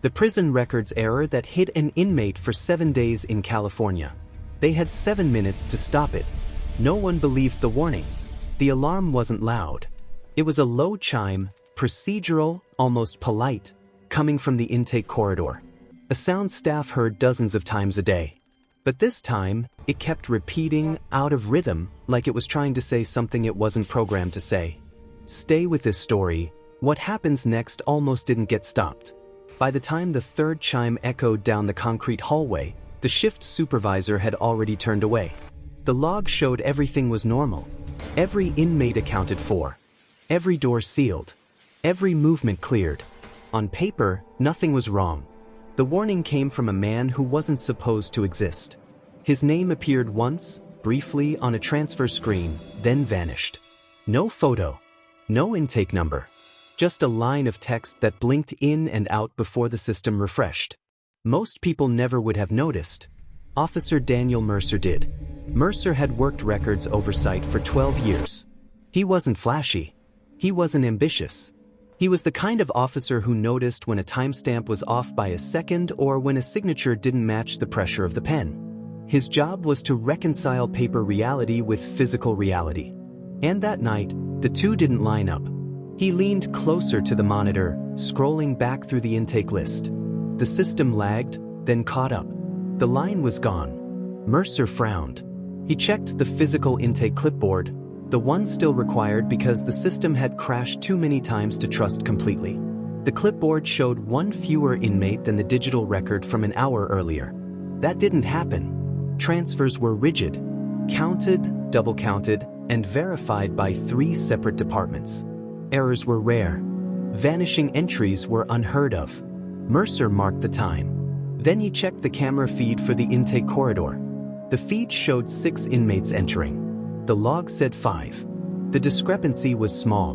The prison records error that hit an inmate for 7 days in California. They had 7 minutes to stop it. No one believed the warning. The alarm wasn't loud. It was a low chime, procedural, almost polite, coming from the intake corridor. A sound staff heard dozens of times a day. But this time, it kept repeating, out of rhythm, like it was trying to say something it wasn't programmed to say. Stay with this story. What happens next almost didn't get stopped. By the time the third chime echoed down the concrete hallway, the shift supervisor had already turned away. The log showed everything was normal. Every inmate accounted for. Every door sealed. Every movement cleared. On paper, nothing was wrong. The warning came from a man who wasn't supposed to exist. His name appeared once, briefly on a transfer screen, then vanished. No photo. No intake number. Just a line of text that blinked in and out before the system refreshed. Most people never would have noticed. Officer Daniel Mercer did. Mercer had worked records oversight for 12 years. He wasn't flashy. He wasn't ambitious. He was the kind of officer who noticed when a timestamp was off by a second or when a signature didn't match the pressure of the pen. His job was to reconcile paper reality with physical reality. And that night, the two didn't line up. He leaned closer to the monitor, scrolling back through the intake list. The system lagged, then caught up. The line was gone. Mercer frowned. He checked the physical intake clipboard, the one still required because the system had crashed too many times to trust completely. The clipboard showed one fewer inmate than the digital record from an hour earlier. That didn't happen. Transfers were rigid, counted, double-counted, and verified by 3 separate departments. Errors were rare. Vanishing entries were unheard of. Mercer marked the time. Then he checked the camera feed for the intake corridor. The feed showed 6 inmates entering. The log said 5. The discrepancy was small,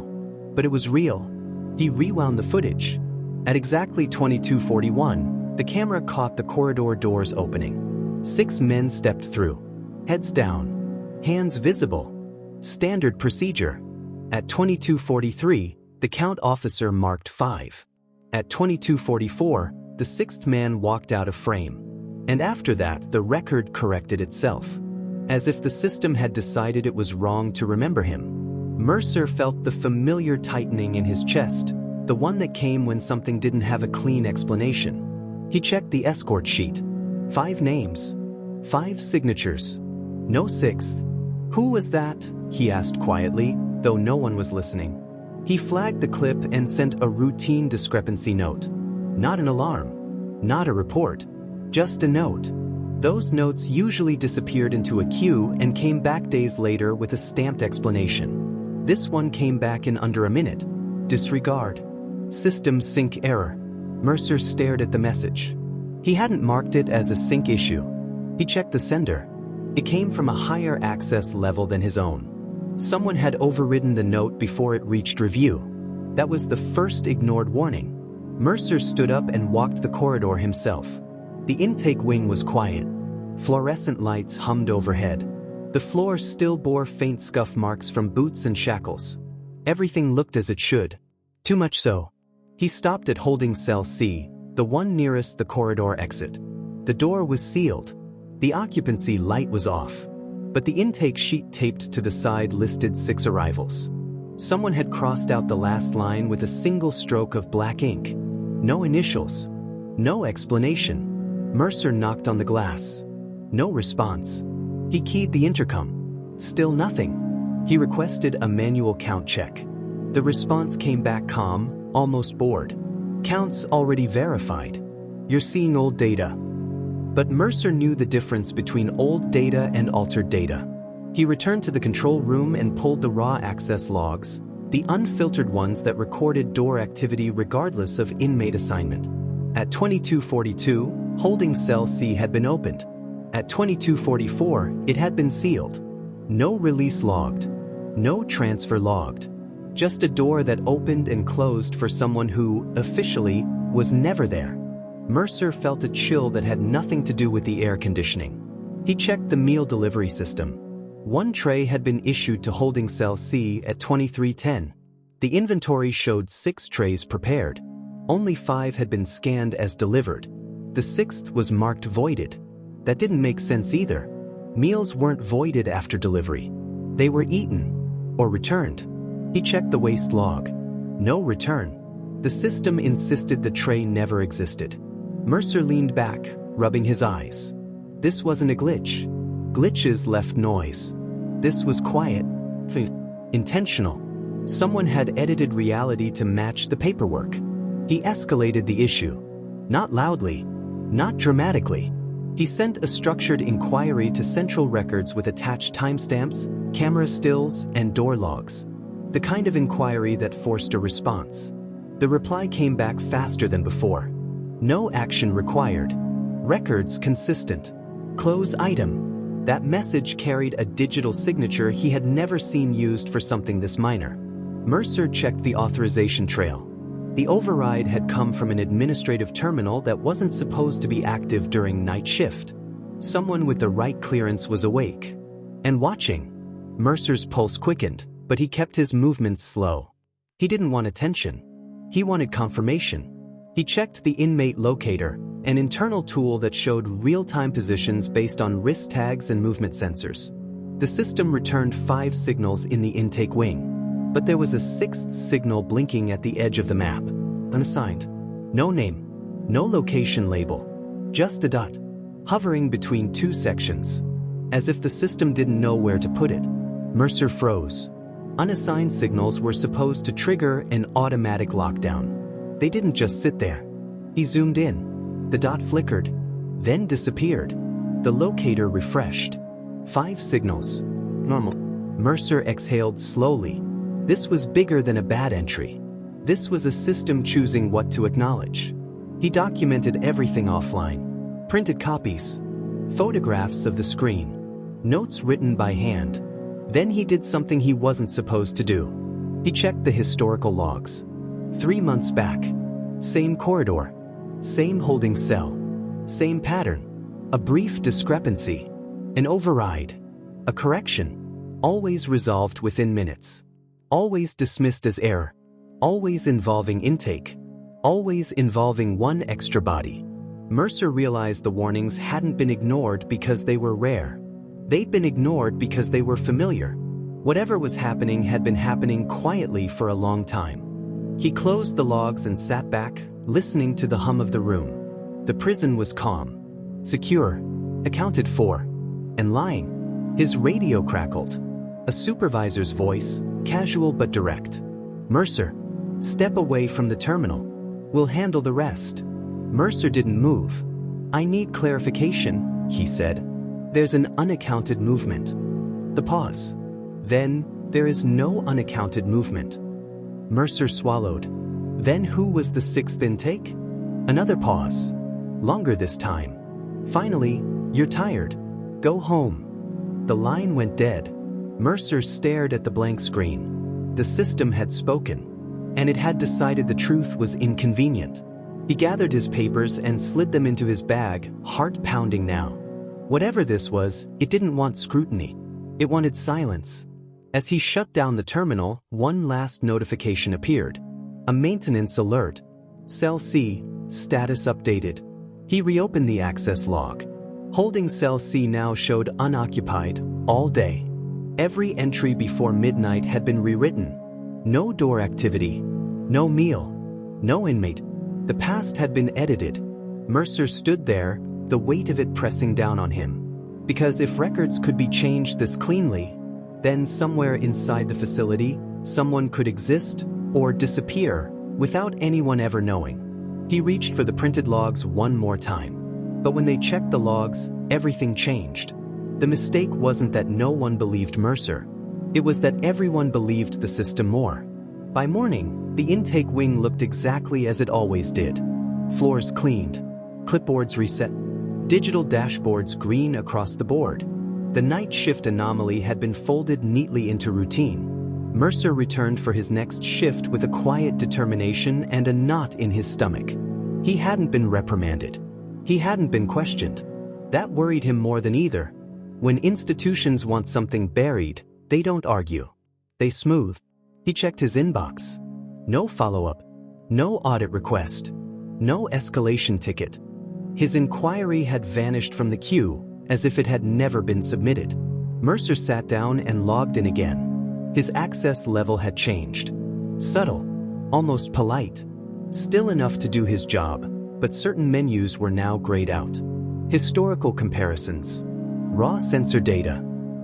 but it was real. He rewound the footage. At exactly 22:41, the camera caught the corridor doors opening. 6 men stepped through. Heads down. Hands visible. Standard procedure. At 22:43, the count officer marked 5. At 22:44, the 6th man walked out of frame. And after that, the record corrected itself. As if the system had decided it was wrong to remember him. Mercer felt the familiar tightening in his chest, the one that came when something didn't have a clean explanation. He checked the escort sheet. 5 names. 5 signatures. No 6th. Who was that? He asked quietly, though no one was listening. He flagged the clip and sent a routine discrepancy note. Not an alarm. Not a report. Just a note. Those notes usually disappeared into a queue and came back days later with a stamped explanation. This one came back in under a minute. Disregard. System sync error. Mercer stared at the message. He hadn't marked it as a sync issue. He checked the sender. It came from a higher access level than his own. Someone had overridden the note before it reached review. That was the first ignored warning. Mercer stood up and walked the corridor himself. The intake wing was quiet. Fluorescent lights hummed overhead. The floor still bore faint scuff marks from boots and shackles. Everything looked as it should. Too much so. He stopped at holding cell C, the one nearest the corridor exit. The door was sealed. The occupancy light was off. But the intake sheet taped to the side listed 6 arrivals. Someone had crossed out the last line with a single stroke of black ink. No initials. No explanation. Mercer knocked on the glass. No response. He keyed the intercom. Still nothing. He requested a manual count check. The response came back calm, almost bored. Counts already verified. You're seeing old data. But Mercer knew the difference between old data and altered data. He returned to the control room and pulled the raw access logs, the unfiltered ones that recorded door activity regardless of inmate assignment. At 22:42, holding cell C had been opened. At 22:44, it had been sealed. No release logged. No transfer logged. Just a door that opened and closed for someone who, officially, was never there. Mercer felt a chill that had nothing to do with the air conditioning. He checked the meal delivery system. 1 tray had been issued to holding cell C at 23:10. The inventory showed 6 trays prepared. Only 5 had been scanned as delivered. The 6th was marked voided. That didn't make sense either. Meals weren't voided after delivery. They were eaten or returned. He checked the waste log. No return. The system insisted the tray never existed. Mercer leaned back, rubbing his eyes. This wasn't a glitch. Glitches left noise. This was quiet, intentional. Someone had edited reality to match the paperwork. He escalated the issue. Not loudly, not dramatically. He sent a structured inquiry to Central Records with attached timestamps, camera stills, and door logs. The kind of inquiry that forced a response. The reply came back faster than before. No action required. Records consistent. Close item. That message carried a digital signature he had never seen used for something this minor. Mercer checked the authorization trail. The override had come from an administrative terminal that wasn't supposed to be active during night shift. Someone with the right clearance was awake and watching. Mercer's pulse quickened, but he kept his movements slow. He didn't want attention. He wanted confirmation. He checked the inmate locator, an internal tool that showed real-time positions based on wrist tags and movement sensors. The system returned 5 signals in the intake wing. But there was a 6th signal blinking at the edge of the map. Unassigned. No name. No location label. Just a dot. Hovering between 2 sections. As if the system didn't know where to put it. Mercer froze. Unassigned signals were supposed to trigger an automatic lockdown. They didn't just sit there. He zoomed in. The dot flickered. Then disappeared. The locator refreshed. 5 signals. Normal. Mercer exhaled slowly. This was bigger than a bad entry. This was a system choosing what to acknowledge. He documented everything offline. Printed copies. Photographs of the screen. Notes written by hand. Then he did something he wasn't supposed to do. He checked the historical logs. 3 months back. Same corridor. Same holding cell. Same pattern. A brief discrepancy. An override. A correction. Always resolved within minutes. Always dismissed as error. Always involving intake. Always involving one extra body. Mercer realized the warnings hadn't been ignored because they were rare. They'd been ignored because they were familiar. Whatever was happening had been happening quietly for a long time. He closed the logs and sat back, listening to the hum of the room. The prison was calm, secure, accounted for, and lying. His radio crackled. A supervisor's voice, casual but direct. Mercer, step away from the terminal. We'll handle the rest. Mercer didn't move. I need clarification, he said. There's an unaccounted movement. The pause. Then, there is no unaccounted movement. Mercer swallowed. Then who was the 6th intake? Another pause. Longer this time. Finally, you're tired. Go home. The line went dead. Mercer stared at the blank screen. The system had spoken, and it had decided the truth was inconvenient. He gathered his papers and slid them into his bag, heart pounding now. Whatever this was, it didn't want scrutiny. It wanted silence. As he shut down the terminal, one last notification appeared. A maintenance alert. Cell C, status updated. He reopened the access log. Holding Cell C now showed unoccupied, all day. Every entry before midnight had been rewritten. No door activity. No meal. No inmate. The past had been edited. Mercer stood there, the weight of it pressing down on him. Because if records could be changed this cleanly, then somewhere inside the facility, someone could exist or disappear without anyone ever knowing. He reached for the printed logs one more time. But when they checked the logs, everything changed. The mistake wasn't that no one believed Mercer. It was that everyone believed the system more. By morning, the intake wing looked exactly as it always did. Floors cleaned. Clipboards reset. Digital dashboards green across the board. The night shift anomaly had been folded neatly into routine. Mercer returned for his next shift with a quiet determination and a knot in his stomach. He hadn't been reprimanded. He hadn't been questioned. That worried him more than either. When institutions want something buried, they don't argue. They smooth. He checked his inbox. No follow-up. No audit request. No escalation ticket. His inquiry had vanished from the queue as if it had never been submitted. Mercer sat down and logged in again. His access level had changed. Subtle, almost polite. Still enough to do his job, but certain menus were now grayed out. Historical comparisons. Raw sensor data.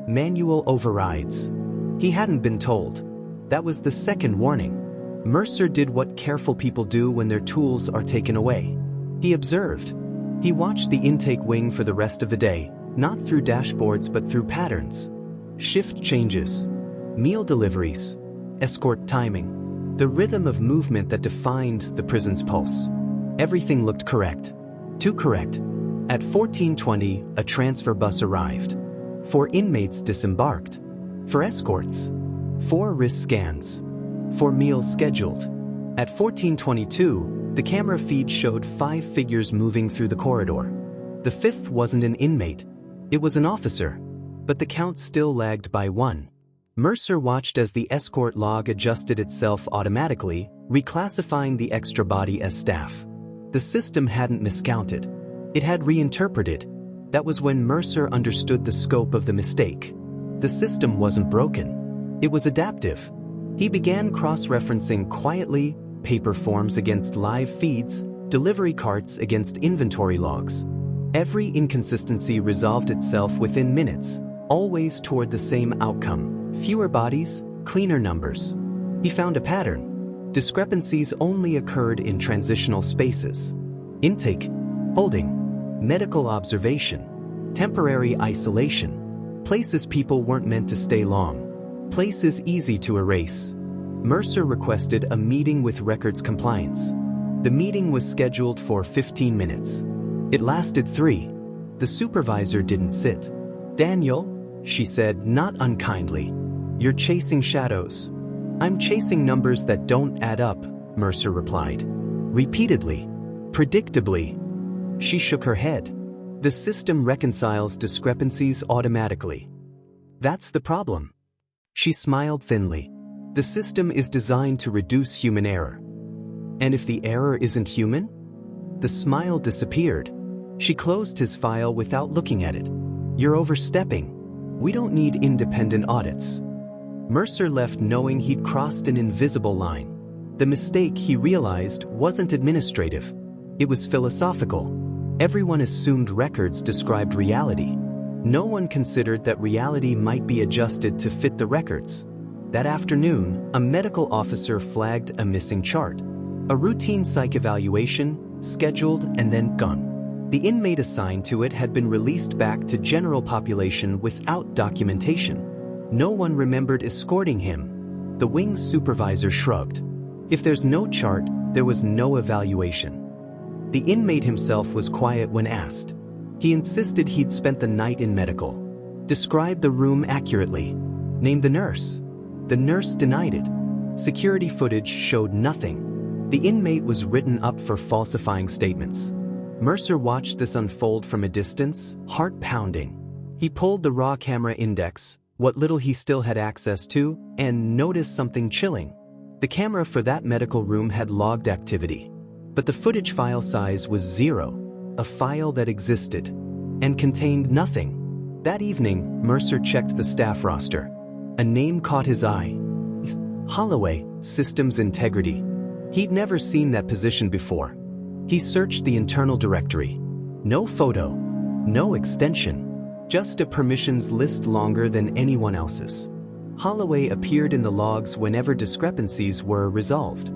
Manual overrides. He hadn't been told. That was the second warning. Mercer did what careful people do when their tools are taken away. He observed. He watched the intake wing for the rest of the day, not through dashboards but through patterns. Shift changes. Meal deliveries. Escort timing. The rhythm of movement that defined the prison's pulse. Everything looked correct. Too correct. At 14:20, a transfer bus arrived. 4 inmates disembarked. 4 escorts. 4 wrist scans. 4 meals scheduled. At 14:22, the camera feed showed 5 figures moving through the corridor. The 5th wasn't an inmate. It was an officer. But the count still lagged by 1. Mercer watched as the escort log adjusted itself automatically, reclassifying the extra body as staff. The system hadn't miscounted. It had reinterpreted. That was when Mercer understood the scope of the mistake. The system wasn't broken. It was adaptive. He began cross-referencing quietly, paper forms against live feeds, delivery carts against inventory logs. Every inconsistency resolved itself within minutes, always toward the same outcome: fewer bodies, cleaner numbers. He found a pattern. Discrepancies only occurred in transitional spaces. Intake, holding, medical observation, temporary isolation. Places people weren't meant to stay long. Places easy to erase. Mercer requested a meeting with records compliance. The meeting was scheduled for 15 minutes. It lasted 3. The supervisor didn't sit. "Daniel," she said, not unkindly, "you're chasing shadows." "I'm chasing numbers that don't add up," Mercer replied. Repeatedly. Predictably. She shook her head. The system reconciles discrepancies automatically. That's the problem. She smiled thinly. The system is designed to reduce human error. And if the error isn't human? The smile disappeared. She closed his file without looking at it. "You're overstepping. We don't need independent audits." Mercer left knowing he'd crossed an invisible line. The mistake, he realized, wasn't administrative. It was philosophical. Everyone assumed records described reality. No one considered that reality might be adjusted to fit the records. That afternoon, a medical officer flagged a missing chart. A routine psych evaluation, scheduled and then gone. The inmate assigned to it had been released back to general population without documentation. No one remembered escorting him. The wing's supervisor shrugged. If there's no chart, there was no evaluation. The inmate himself was quiet when asked. He insisted he'd spent the night in medical. Described the room accurately. Named the nurse. The nurse denied it. Security footage showed nothing. The inmate was written up for falsifying statements. Mercer watched this unfold from a distance, heart pounding. He pulled the raw camera index, what little he still had access to, and noticed something chilling. The camera for that medical room had logged activity. But the footage file size was 0, a file that existed, and contained nothing. That evening, Mercer checked the staff roster. A name caught his eye. Holloway, Systems Integrity. He'd never seen that position before. He searched the internal directory. No photo, no extension, just a permissions list longer than anyone else's. Holloway appeared in the logs whenever discrepancies were resolved.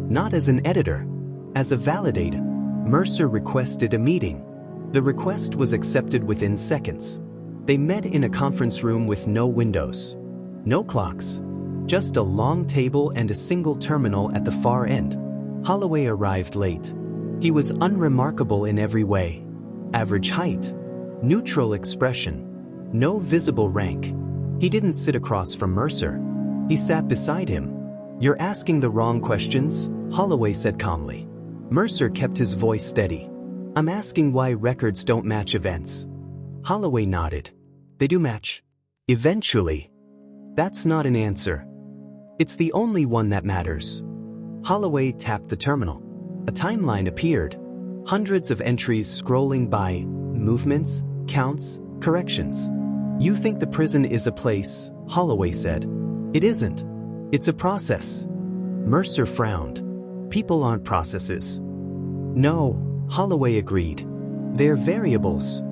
Not as an editor, as a validator. Mercer requested a meeting. The request was accepted within seconds. They met in a conference room with no windows. No clocks. Just a long table and a single terminal at the far end. Holloway arrived late. He was unremarkable in every way. Average height. Neutral expression. No visible rank. He didn't sit across from Mercer. He sat beside him. "You're asking the wrong questions," Holloway said calmly. Mercer kept his voice steady. "I'm asking why records don't match events." Holloway nodded. "They do match. Eventually." "That's not an answer." "It's the only one that matters." Holloway tapped the terminal. A timeline appeared. Hundreds of entries scrolling by, movements, counts, corrections. "You think the prison is a place," Holloway said. "It isn't. It's a process." Mercer frowned. "People aren't processes." "No," Holloway agreed. "They're variables."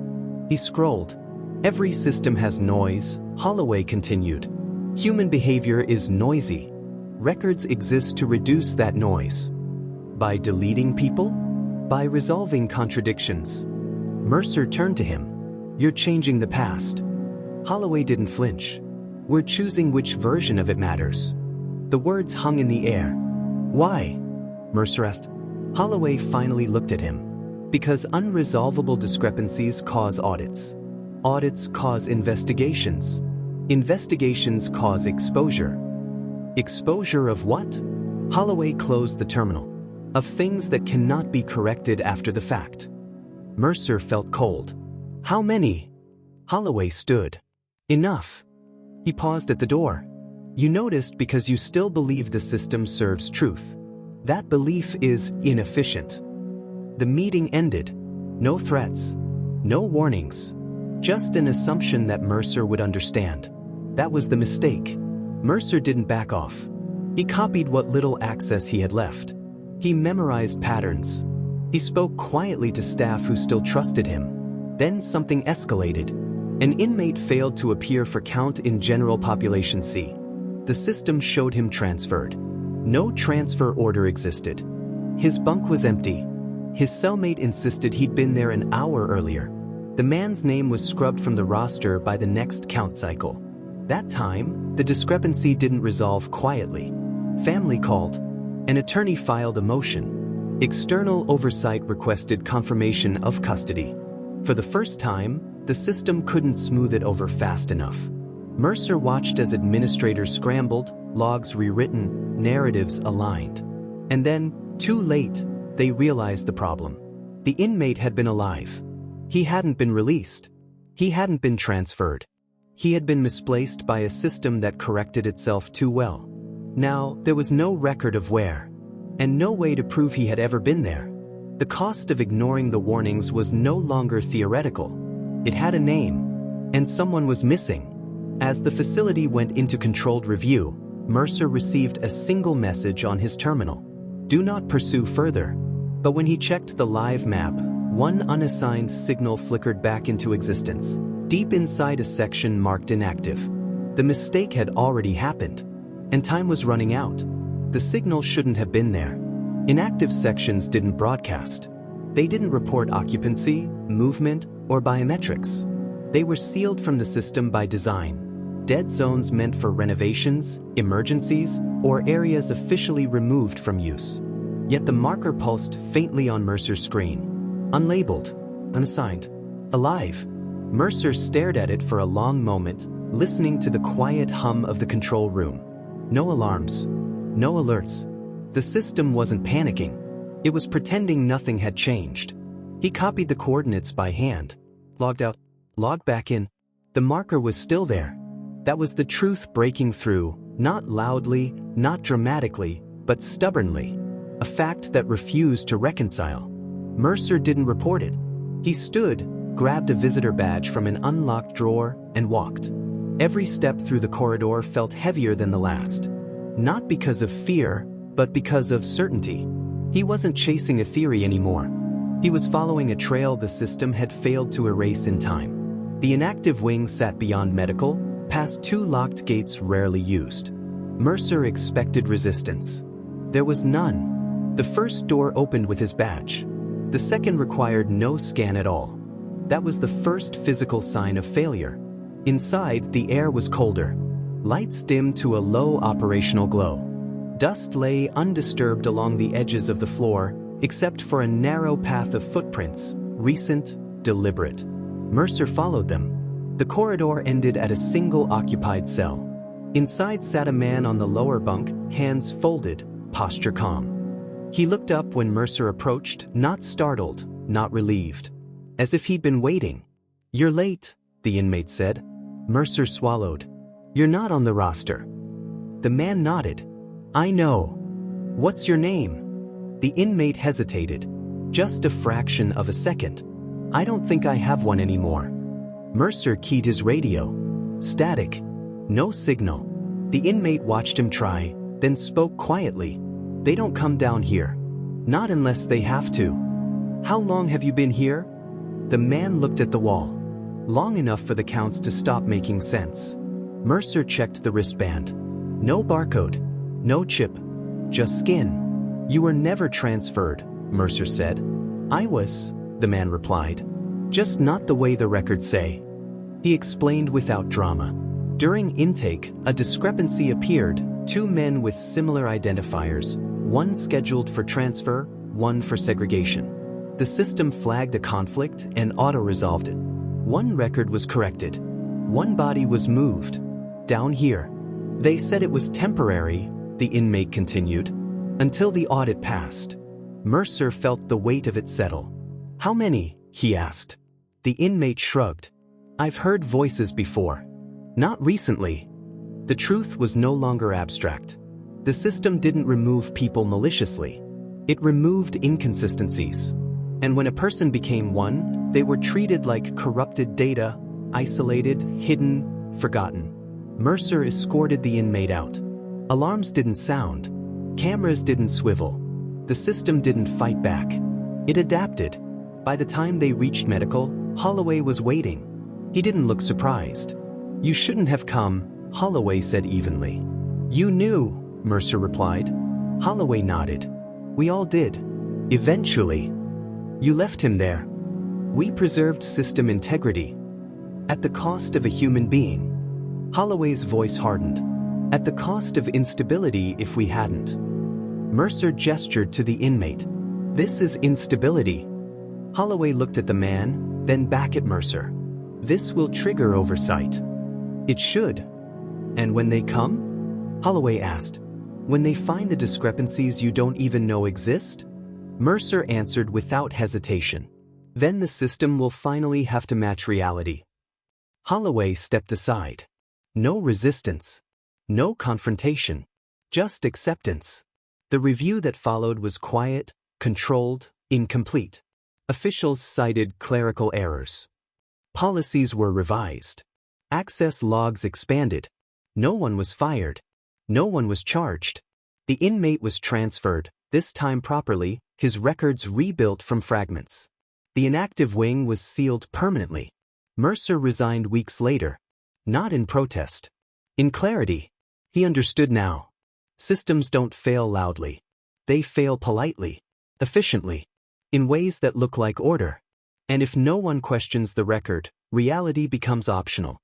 He scrolled. "Every system has noise," Holloway continued. "Human behavior is noisy. Records exist to reduce that noise. By deleting people? By resolving contradictions." Mercer turned to him. "You're changing the past." Holloway didn't flinch. "We're choosing which version of it matters." The words hung in the air. "Why?" Mercer asked. Holloway finally looked at him. "Because unresolvable discrepancies cause audits. Audits cause investigations. Investigations cause exposure." "Exposure of what?" Holloway closed the terminal. "Of things that cannot be corrected after the fact." Mercer felt cold. "How many?" Holloway stood. "Enough." He paused at the door. "You noticed because you still believe the system serves truth. That belief is inefficient." The meeting ended. No threats. No warnings. Just an assumption that Mercer would understand. That was the mistake. Mercer didn't back off. He copied what little access he had left. He memorized patterns. He spoke quietly to staff who still trusted him. Then something escalated. An inmate failed to appear for count in General Population C. The system showed him transferred. No transfer order existed. His bunk was empty. His cellmate insisted he'd been there an hour earlier. The man's name was scrubbed from the roster by the next count cycle. That time, the discrepancy didn't resolve quietly. Family called. An attorney filed a motion. External oversight requested confirmation of custody. For the first time, the system couldn't smooth it over fast enough. Mercer watched as administrators scrambled, logs rewritten, narratives aligned. And then, too late, they realized the problem. The inmate had been alive. He hadn't been released. He hadn't been transferred. He had been misplaced by a system that corrected itself too well. Now, there was no record of where, and no way to prove he had ever been there. The cost of ignoring the warnings was no longer theoretical. It had a name, and someone was missing. As the facility went into controlled review, Mercer received a single message on his terminal. "Do not pursue further." But when he checked the live map, one unassigned signal flickered back into existence, deep inside a section marked inactive. The mistake had already happened, and time was running out. The signal shouldn't have been there. Inactive sections didn't broadcast. They didn't report occupancy, movement, or biometrics. They were sealed from the system by design. Dead zones meant for renovations, emergencies, or areas officially removed from use. Yet the marker pulsed faintly on Mercer's screen. Unlabeled, unassigned, alive. Mercer stared at it for a long moment, listening to the quiet hum of the control room. No alarms. No alerts. The system wasn't panicking. It was pretending nothing had changed. He copied the coordinates by hand. Logged out. Logged back in. The marker was still there. That was the truth breaking through, not loudly, not dramatically, but stubbornly. A fact that refused to reconcile. Mercer didn't report it. He stood, grabbed a visitor badge from an unlocked drawer, and walked. Every step through the corridor felt heavier than the last. Not because of fear, but because of certainty. He wasn't chasing a theory anymore. He was following a trail the system had failed to erase in time. The inactive wing sat beyond medical, past two locked gates rarely used. Mercer expected resistance. There was none. The first door opened with his badge. The second required no scan at all. That was the first physical sign of failure. Inside, the air was colder. Lights dimmed to a low operational glow. Dust lay undisturbed along the edges of the floor, except for a narrow path of footprints, recent, deliberate. Mercer followed them. The corridor ended at a single occupied cell. Inside sat a man on the lower bunk, hands folded, posture calm. He looked up when Mercer approached, not startled, not relieved. As if he'd been waiting. "You're late," the inmate said. Mercer swallowed. "You're not on the roster." The man nodded. "I know." "What's your name?" The inmate hesitated. "Just a fraction of a second. I don't think I have one anymore." Mercer keyed his radio. Static. No signal. The inmate watched him try, then spoke quietly. "They don't come down here. Not unless they have to." "How long have you been here?" The man looked at the wall. Long enough for the counts to stop making sense. Mercer checked the wristband. No barcode. No chip. Just skin. "You were never transferred," Mercer said. "I was," the man replied. "Just not the way the records say." He explained without drama. During intake, a discrepancy appeared. 2 men with similar identifiers, one scheduled for transfer, one for segregation. The system flagged a conflict and auto-resolved it. One record was corrected. One body was moved. "Down here." "They said it was temporary," the inmate continued, "until the audit passed." Mercer felt the weight of it settle. "How many?" he asked. The inmate shrugged. "I've heard voices before. Not recently." The truth was no longer abstract. The system didn't remove people maliciously. It removed inconsistencies. And when a person became one, they were treated like corrupted data, isolated, hidden, forgotten. Mercer escorted the inmate out. Alarms didn't sound. Cameras didn't swivel. The system didn't fight back. It adapted. By the time they reached medical, Holloway was waiting. He didn't look surprised. "You shouldn't have come," Holloway said evenly. "You knew," Mercer replied. Holloway nodded. "We all did. Eventually. You left him there. We preserved system integrity. At the cost of a human being." Holloway's voice hardened. "At the cost of instability if we hadn't." Mercer gestured to the inmate. "This is instability." Holloway looked at the man, then back at Mercer. "This will trigger oversight." "It should." "And when they come?" Holloway asked. "When they find the discrepancies you don't even know exist?" Mercer answered without hesitation. "Then the system will finally have to match reality." Holloway stepped aside. No resistance. No confrontation. Just acceptance. The review that followed was quiet, controlled, incomplete. Officials cited clerical errors. Policies were revised. Access logs expanded. No one was fired. No one was charged. The inmate was transferred, this time properly, his records rebuilt from fragments. The inactive wing was sealed permanently. Mercer resigned weeks later. Not in protest. In clarity. He understood now. Systems don't fail loudly. They fail politely, efficiently, in ways that look like order. And if no one questions the record, reality becomes optional.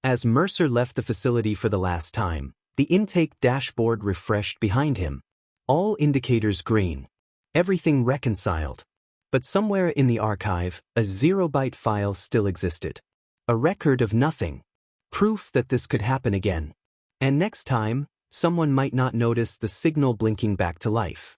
As Mercer left the facility for the last time, the intake dashboard refreshed behind him. All indicators green. Everything reconciled. But somewhere in the archive, a 0-byte file still existed. A record of nothing. Proof that this could happen again. And next time, someone might not notice the signal blinking back to life.